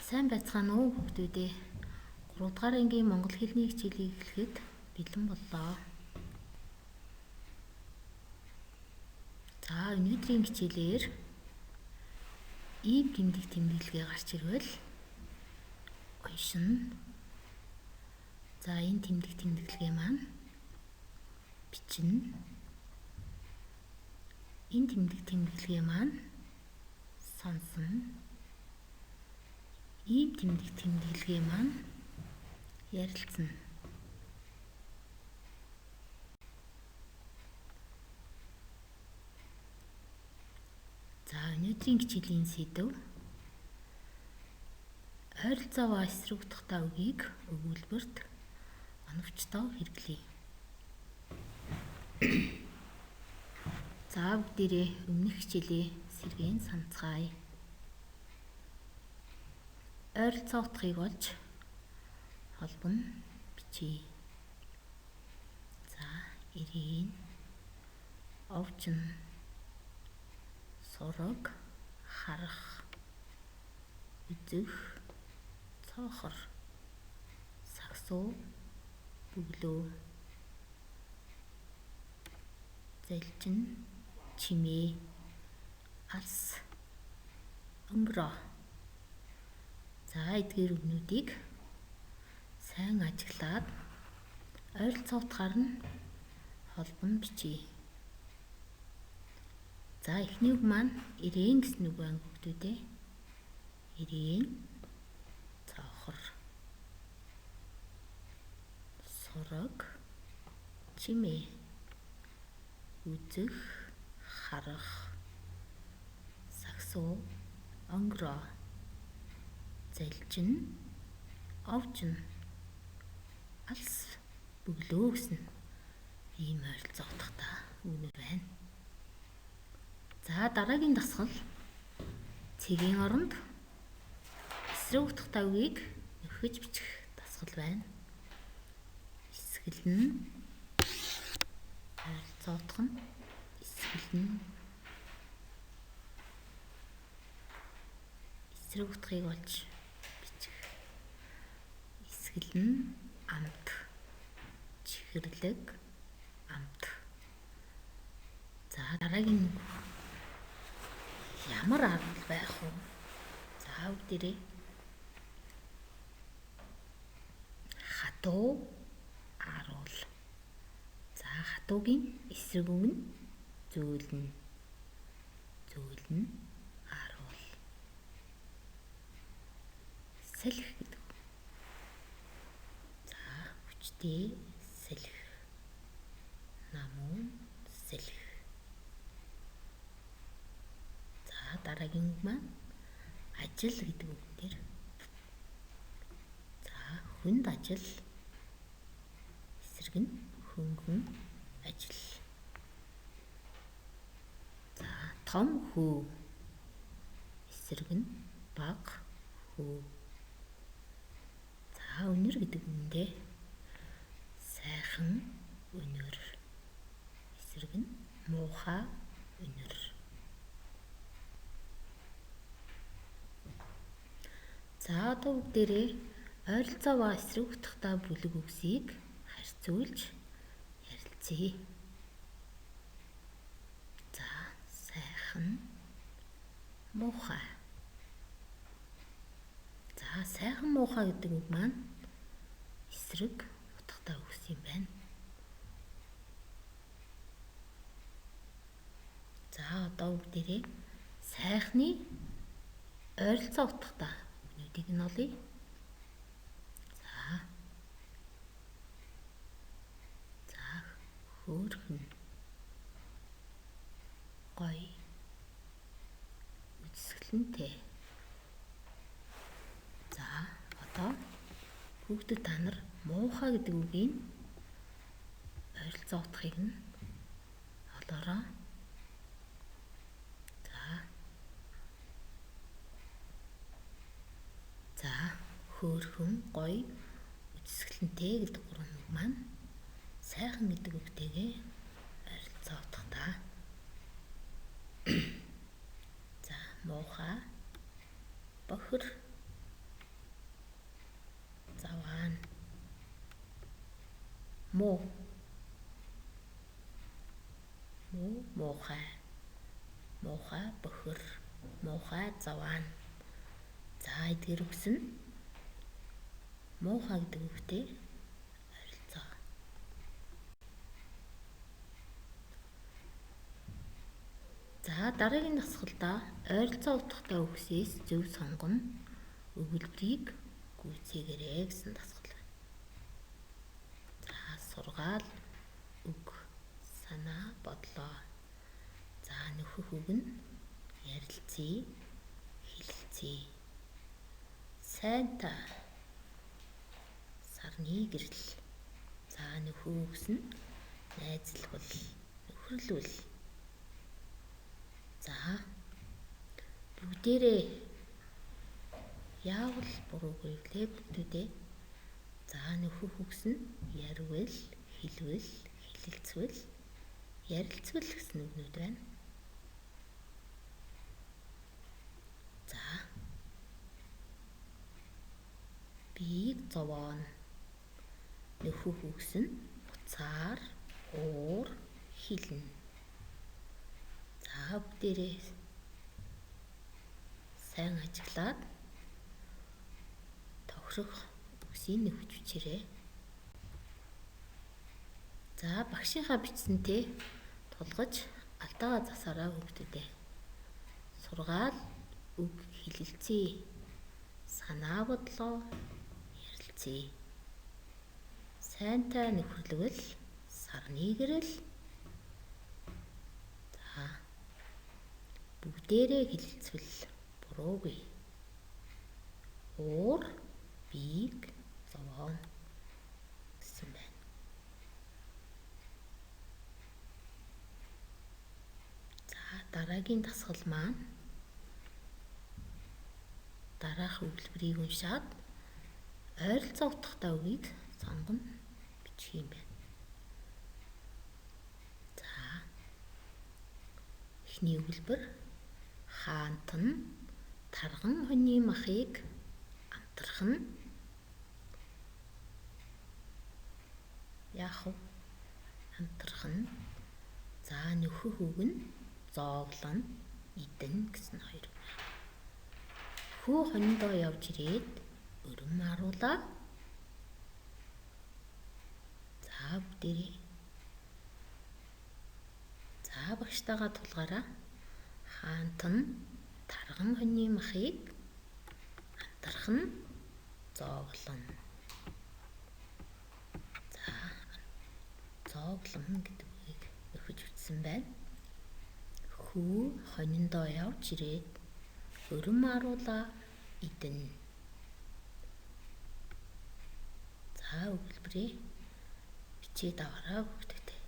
Сайн байцгаана уу хүүхдүүдээ. 3 дугаар ангийн монгол хэлний хичээлийг эхлэхэд бэлэн боллоо. За өнөөдрийн хичээлээр ив гэмтэх тэмдэглэгээ гарч ирвэл уншина. За энэ тэмдэглэгээ маань бичнэ. Энэ тэмдэглэгээ маань сонсно. Ив гэмтэх тэмдэглэгээ маань ярилцсан. За өнөөдрийн хичээлийн сэдэв ойролцоо ба эсрэг утгатай үгийг өгүүлбэрт оновчтоо хэрэглэе. За бүгдээрээ өмнөх хичээлээ сэргээн санацгаая. Ойролцоо утгыг олж холбоно бичье. За ирийн, овжин, сураг, харах, үзэх, цоохор, сагсуу, бүглөө, залжин, чимээ, алс, өнгөрөө. За эдгээр үгнүүдийг сайн ажиглаад ойролцоо утгаар нь холбоно бичье. За эхний үг маань ирээн гэсэн үг байна хүүхдүүдээ. Ирээн, цоохор, сураг, чимээ, үзэх, харах, сагсуу, өнгөрөө, залжин, овжин, алс, бүглөө гэсэн ийм ойролцоо утгатай үгнүүд байна. За дараагийн дасгал цэгийн оронд эсрэг утгатай үгийг нөхөж бичих дасгал байна. Эсгэл нь ойролцоо утга нь эсрэг утгыг олж бичих. Эсгэл нь амт, чихэрлэг, амт. За дараагийн ямар аргал байх вэ? За бүгдээрээ хатуу аруул. За хатуугийн эсрэг үг нь зөөлнө. Зөөлнө аруул. Салхи гэдэг. За хүчтэй салхи. Намуу салхи. Дараагийн үг маань ажил гэдэг үг дээр. За хүнд ажил, эсрэг нь хөнгөн ажил. За том хүү, эсрэг нь бага хүү. За өнөр гэдэг үгэндээ сайхан өнөр, эсрэг нь муухай өнөр. За одоо бүгдээрээ ойролцоо ба эсрэг утгатай бүлэг үгсийг харьцуулж ярилцъя. За сайхан, муухай. За сайхан муухай гэдэг үг маань эсрэг утгатай үгс юм байна. За одоо бүгдээрээ сайхны ойролцоо утгатай үгнүүдийг нь олъё. За хөөрхөн, гоё, үзэсгэлэнтэй. За одоо хүүхдүүд та нар муухай гэдэг үгийн ойролцоо утгыг нь олоорой. За хөөрхөн, гоё, үзэсгэлэнтэй гэдэг 3 үг маань сайхан гэдэг үгтэйгээ ойролцоо утгатай. За муухай, бохир, заваана. Муу. Муухай. Муухай бохир. Муухай заваана. За эдгээр үгс нь муухай гэдэг үгтэй ойролцоо. За дараагийн дасгалдаа ойролцоо утгатай үгсээс зөв сонгоно. Өгүүлбэрийг гүйцээгээрэй гэсэн дасгал байна. За сургаал, үг, санаа, бодлоо. За нөхөх үг нь ярилцъя, хэлэлцъя. Сайнтай, сарны гэрэл. За нөхөх үгс нь найзалбал, нөхөрлөл. За бүгдээрээ яавал буруугүй вүлээ бүгдүүдээ. За нөхөх үгс нь ярвал, хэлвэл, хэлэлцвэл, ярилцвал гэсэн үгнүүд байна. За биеийг зовооно. Нөхөх үгс нь буцаар, уур, хилнэ. За бүгдээрээ сайн ажиглаад тохирох үгсийг нөхөж бичээрэй. За багшийнхаа бичсэнтэй тулгаж алдаагаа засаараа хүүхдүүдээ. Сургаал, үг, хэлэлцъя. Санаа бодлоо ярилцъя. Сайнтай нөхөрлөвөл, сарны гэрэл. За бүгдээрээ хэлэлцвэл буруугүй. Уур, биеийг зовооно гэсэн байна. За дараагийн дасгал маань дараах өгүүлбэрийг уншаад ойролцоо утгатай үгийг сонгоно бичих юм байна. За эхний өгүүлбэр хаант нь тарган хүний махыг амтрах нь яах вэ? Амтрах нь. За нөхөх үг нь зовлон, идэн гэсэн хоёр үг байна. Хүү хониндоо явж ирээд өрөм харуулаа. За бүгдээрээ. За багштайгаа тулгаараа. Хаант нь тарган хүний махыг амтрах нь зовлон. За зовлон гэдэг үгийг нөхөж бичсэн байна. Хүү хониндоо явж ирээд өрөм харуулаа идэн. За өгүүлбэрээ бичээд аваарай хүүхдүүдээ.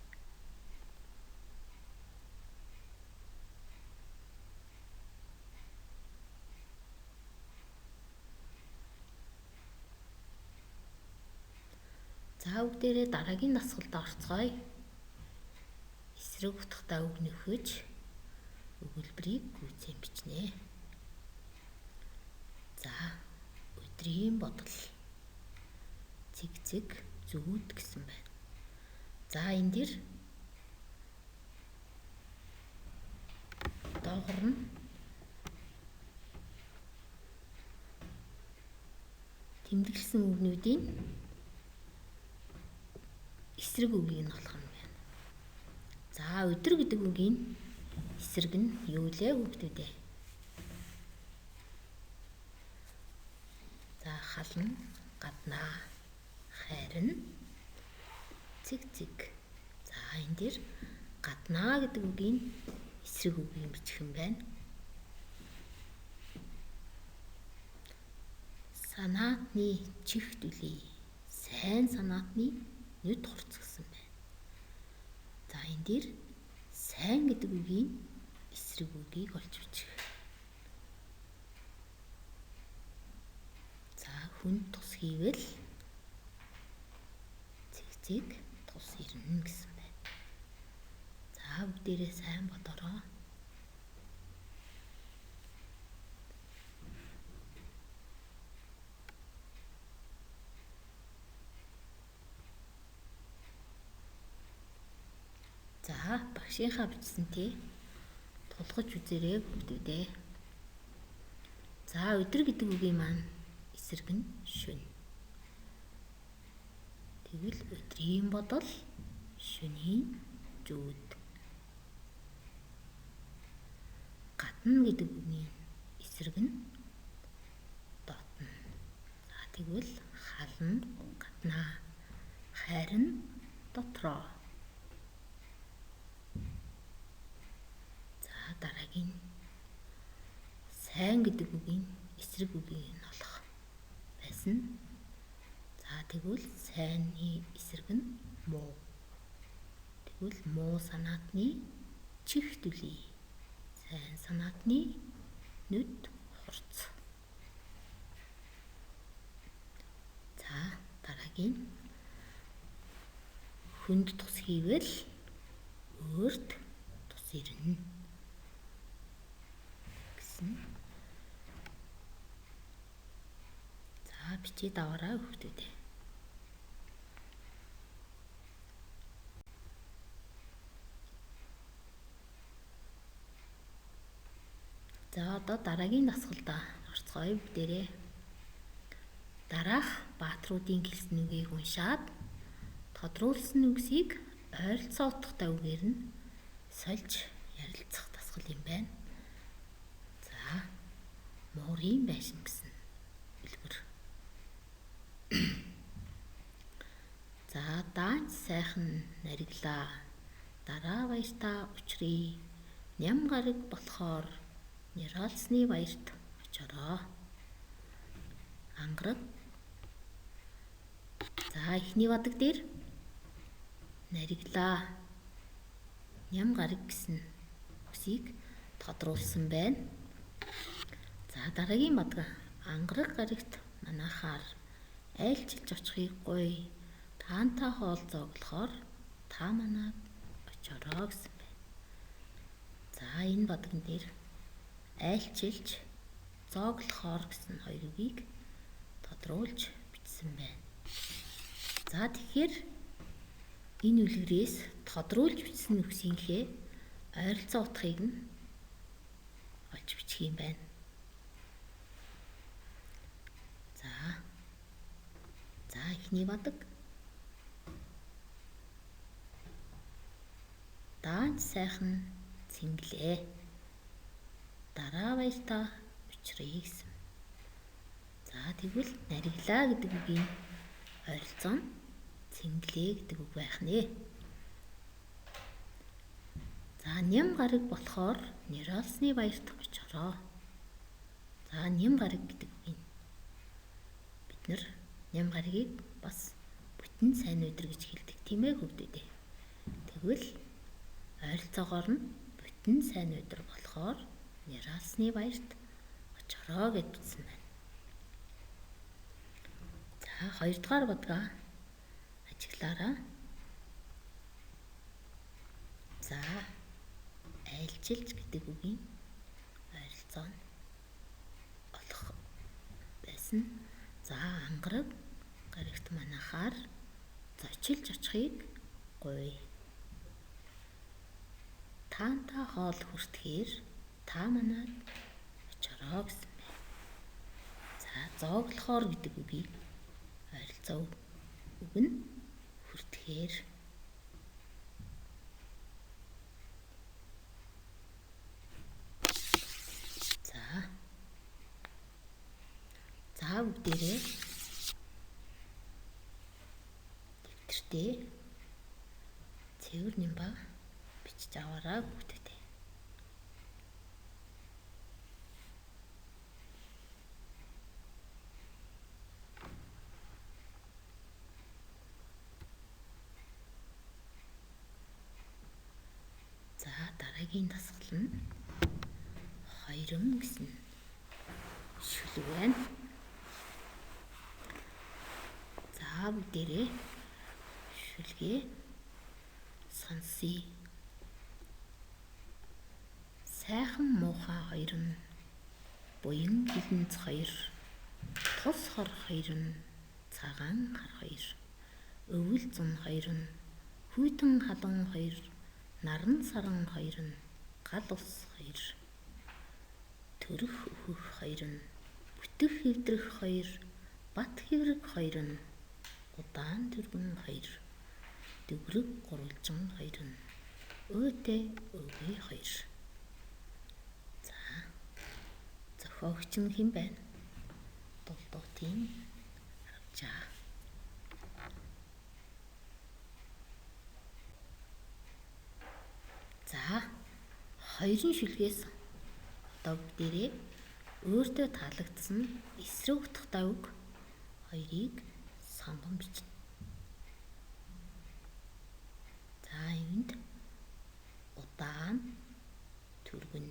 За бүгдээрээ дараагийн дасгалд орцгоё. Эсрэг утгатай үг нөхөж өгүүлбэрийг гүйцэн бичнэ. За өдрийн бодол. Цэгцэг, зүгүүд гэсэн байна. За энэ дэр доогор нь тэмдэглэсэн үгнүүдийн эсрэг үгийг нь олох юм байна. За өдөр гэдэг үгийн эсрэг нь юу лээ хүүхдүүдээ? За хална, гаднаа, хайрна, цэгцэг. За энэ дэр гаднаа гэдэг үгийн эсрэг үгийг бичих юм байна. Санаатны чихт үлээ. Сайн санаатны нүд хурц гэсэн байна. За энэ дэр сайн гэдэг үгийн эсрэг үгийг олж бичих. За хүнд тус хийвэл цэгцэг тус ирнэ гэсэн байна. За бүгдээрээ сайн бодороо. багшийнхаа бичсэн тий. Тулгаж үзээрэй хүүхдүүдээ. За өдөр гэдэг үгийн маань эсрэг нь шөнө. Тэгвэл өдрийн бодол шөнийн зүүд. Гадна гэдэг үгийн эсрэг нь дотно. За тэгвэл хална гаднаа, хайрна дотроо. За дараагийн сайн гэдэг үгийн эсрэг үгийг нь олох байсан. За тэгвэл сайнны эсрэг нь муу. Тэгвэл муу санаатны чих дүлий. Сайн санаатны нүд хурц. За дараагийн хүнд тус хийвэл өөрт тус ирнэ гэсэн. За бичиж аваарай хүүхдүүдээ. За одоо дараагийн дасгалдаа орцгоё бүгдээрээ. Дараах баатруудын гэлсэн үгийг уншаад тодруулсан үгсийг ойролцоо утгатай үгээр нь сольж ярилцах дасгал юм байна. За муурын байшин гэсэн үлгэр. За даанч сайхан нариглаа. Дараа баяртаа учрыг ням гараг болохоор нэралсны баярт очороо. Ангараг. За эхний бадаг дээр нариглаа. Ням гараг гэсэн үгсийг тодруулсан байна. За дараагийн бадаг ангараг гарагт манайхаар айлчилж очихыг гоё. Таантай хоол зооглохоор та манайд очороо гэсэн байна. За энэ бадагн дээр айлчилж зооглохоор гэсэн хоёр үгийг тодруулж бичсэн байна. За тэгэхээр энэ үлгэрээс тодруулж бичсэн үгсийнхээ ойролцоо утгыг нь олж бичих юм байна. За эхний бадаг даанч сайхан цэнгэлээ. Дараа баяртаа учрыг гэсэн. За тэгвэл нариглаа гэдэг үгийн ойролцоо нь цэнгэлээ гэдэг үг байх нэ. За ням гараг болохоор нэралсны баярт очороо. За ням гараг гэдэг үгийг бид нар ням гарагийг бас бүтэн сайн өдөр гэж хэлдэг тийм ээ хүүхдүүдээ. Тэгвэл ойролцоогоор нь бүтэн сайн өдөр болохоор нэралсны баярт очороо гэж бичсэн байна. За хоёрдугаар бадгаа ажиглаараа. За айлчилж гэдэг үгийн ойролцоо нь олох байсан. За ангараг гарагт манайхаар зочилж очихыг гоё. Таантай хоол хүртэхээр та манайд очороо гэсэн байна. За зооглохоор гэдэг үгийг ойролцоо үг нь хүртэхээр. За бүгдээрээ дэвтэртээ цэвэр нэмбаа бичиж аваарай хүүхдүүдээ. За дараагийн дасгал нь хоёрын гэсэн шүлэг байна. За бүгдээрээ шүлгээ сонсъё. Сайхан муухай хоёр нь буян хилэнц хоёр, тус хор хоёр нь цагаан хар хоёр, өвөл зун хоёр нь хүйтэн халуун хоёр, Наран саран 2 нь гал ус 2, төрөх өөхөх 2 нь бүтэх хэвдрэх 2, бат хэврэг 2 нь удаан түргэн 2, дөврөг гурвалжин 2 нь өөтэй өвгий 2. За зохиогч нь хэн байна? Дулдуутын Арвжаа. За 2 шүлгээс одоо бүгдээрээ өөртөө таалагдсан эсрэг утга давг 2-ыг сонгон бичнэ. За энд удаан түргэн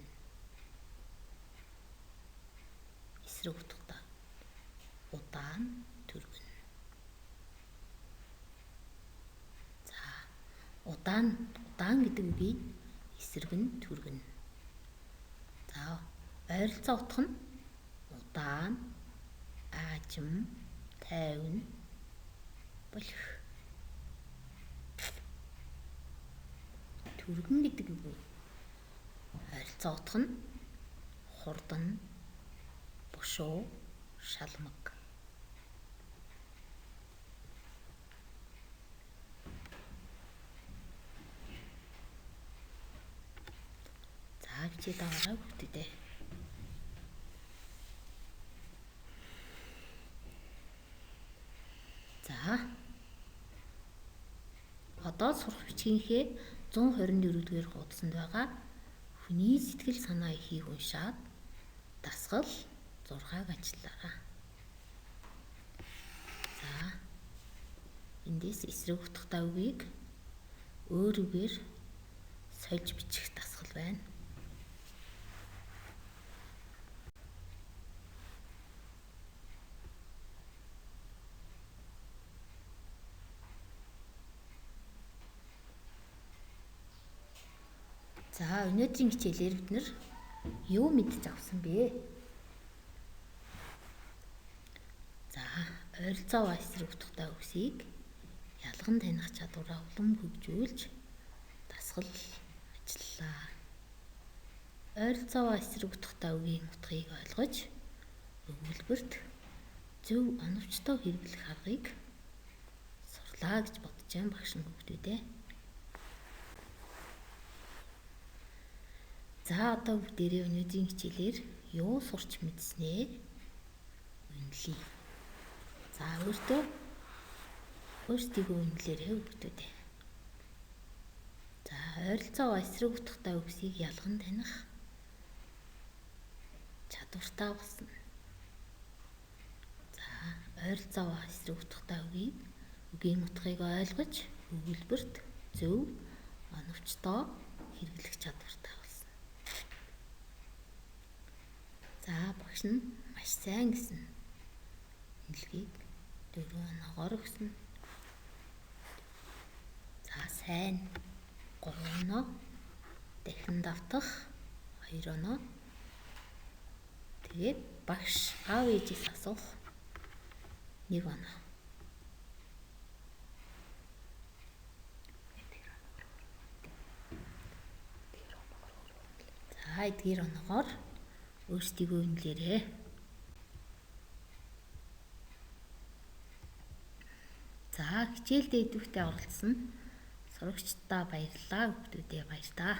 эсрэг утгатай удаан түргэн. За удаан гэдэг үгийг эсрэг нь түргэн. За ойролцоо утга нь удаан, аажим, тайван, болох. Түргэн гэдэг үг ойролцоо утга нь хурдан, бушуу, шалмаг. За бичээ дагаараа бүгдээ. За одоо сурах бичгийнхээ 124-р хуудсанд байгаа хүний сэтгэл санаа эхийг уншаад дасгал 6-г ажиллаарай. За эндээс эсрэг утгатай үгийг өөр үгээр сольж бичих дасгал байна. За өнөөдрийн хичээлээр бид нэр юу мэдж авсан бэ? За ойролцоо ба эсрэг утгатай үгсийг ялган таних чадвараа улам хөгжүүлж дасгал ажиллалаа. Ойролцоо ба эсрэг утгатай үгийн утгыг ойлгож өгүүлбэрт зөв оновчтой хэрэглэх аргыг сурлаа гэж бодож байгаа багш нь хүүхдүүдээ. За одоо бүгдээрээ өнөөдрийн хичээлээр юу сурч мэдснээ үнэлье. За өөрсдийгөө үнэлээрэй хүүхдүүдээ. За ойролцоо ба эсрэг утгатай үгсийг ялган таних чадвартай болсон. За ойролцоо ба эсрэг утгатай үгийн утгыг ойлгож өгүүлбэрт зөв оновчтой хэрэглэх чадвартай болсон. За багш нь маш сайн гэсэн үнэлгийг 4 оноогоор өгсөн. За сайн 3 оноо, дахин давтах 2 оноо. Тэгээд багш аав ээжээс асуух 1 оноо. За эдгээр оноогоор өөрсдийгөө үнэлээрэй. За хичээлдээ идэвхтэй оролцсон сурагчдаа баярлалаа. Хүүхдүүдээ баярлалаа.